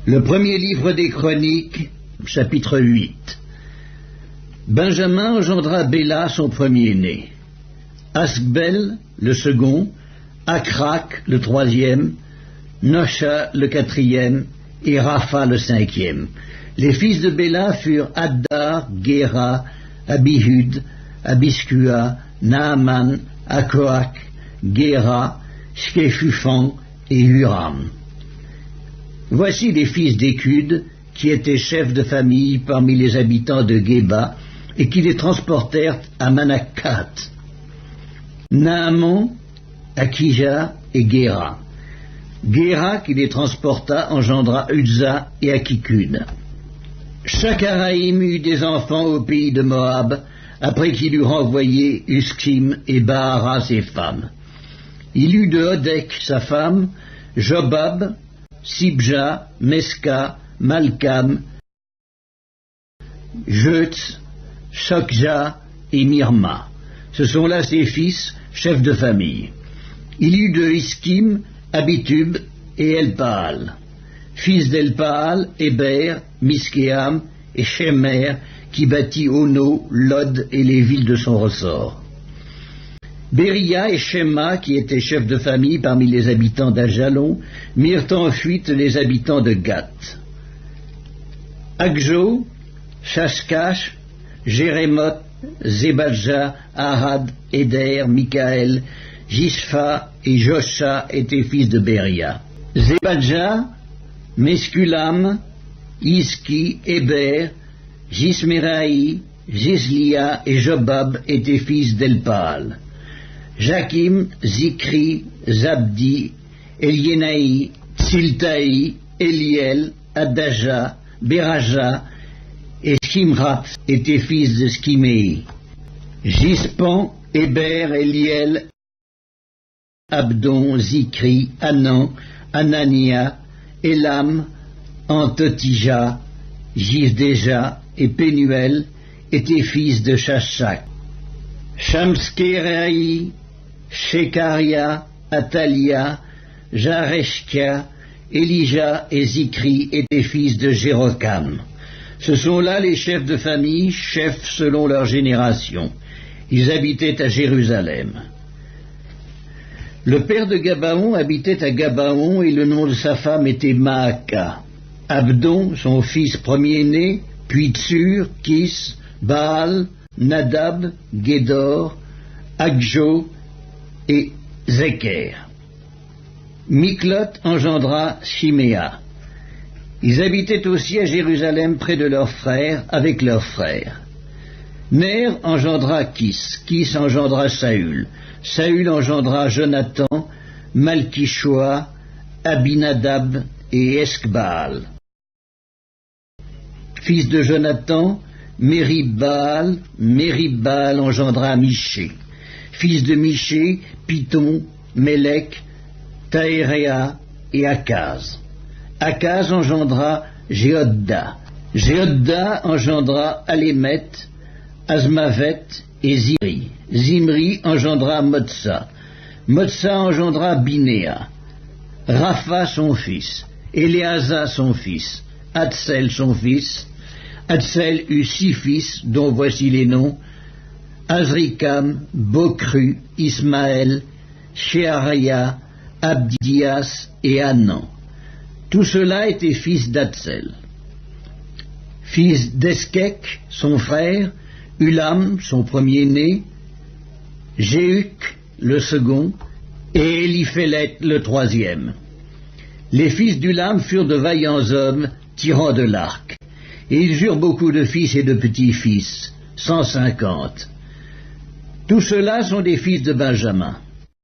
Le premier livre des Chroniques, chapitre 8. Benjamin engendra Béla, son premier-né, Asbel, le second, Akrak, le troisième, Nosha, le quatrième, et Rapha, le cinquième. Les fils de Béla furent Addar, Géra, Abihud, Abiskua, Naaman, Akoak, Géra, Shkefufan et Huram. Voici les fils d'Écud, qui étaient chefs de famille parmi les habitants de Géba, et qui les transportèrent à Manakat. Naaman, Akija et Géra. Géra, qui les transporta, engendra Uzza et Akikud. Chakaraïm eut des enfants au pays de Moab, après qu'il eut renvoyé Uskim et Bahara ses femmes. Il eut de Odek sa femme, Jobab, Sibja, Meska, Malkam, Jeutz, Shokja et Mirma. Ce sont là ses fils, chefs de famille. Il eut de Iskim, Abitub et Elpaal. Fils d'Elpaal, Héber, Miskéam et Shemer, qui bâtit Ono, Lod et les villes de son ressort. Béria et Shema, qui étaient chefs de famille parmi les habitants d'Ajalon, mirent en fuite les habitants de Gath. Akjo, Shashkash, Jérémoth, Zébadja, Arad, Éder, Mikaël, Jishpha et Josha étaient fils de Béria. Zébadja, Meskulam, Iski, Héber, Jismeraï, Jislia et Jobab étaient fils d'Elpaal. Jakim, Zikri, Zabdi, Eliénaï, Tsiltaï, Eliel, Adaja, Beraja et Shimrat étaient fils de Skiméi. Gispan, Héber, Eliel, Abdon, Zikri, Anan, Anania, Elam, Antotija, Gisdeja et Pénuel étaient fils de Shashak. Shamskeraï, Shekaria, Atalia, Jareshkia, Elijah et Zikri étaient fils de Jérokam. Ce sont là les chefs de famille, chefs selon leur génération. Ils habitaient à Jérusalem. Le père de Gabaon habitait à Gabaon et le nom de sa femme était Maaka. Abdon, son fils premier-né, puis Tsur, Kis, Baal, Nadab, Gédor, Akjo et Zeker. Miklot engendra Shiméa. Ils habitaient aussi à Jérusalem près de leurs frères, avec leurs frères. Ner engendra Kis, Kis engendra Saül, Saül engendra Jonathan, Malkishua, Abinadab et Eskbaal. Fils de Jonathan, Mérib-Baal engendra Miché. Fils de Miché, Python, Mélec, Taéréa et Akaz. Akaz engendra Jéhodda. Jéhodda engendra Alémet, Azmavet et Zimri. Zimri engendra Motsa. Motsa engendra Binéa. Rapha son fils. Éléasa son fils. Hatsel son fils. Hatsel eut 6 fils, dont voici les noms: Azrikam, Bokru, Ismaël, Sheharia, Abdias et Hanan. Tout cela étaient fils d'Hatsel. Fils d'Eskek, son frère, Ulam, son premier-né, Jéhuc, le second, et Éliphélet, le troisième. Les fils d'Ulam furent de vaillants hommes, tirant de l'arc. Et ils eurent beaucoup de fils et de petits-fils, 150. Tous ceux-là sont des fils de Benjamin.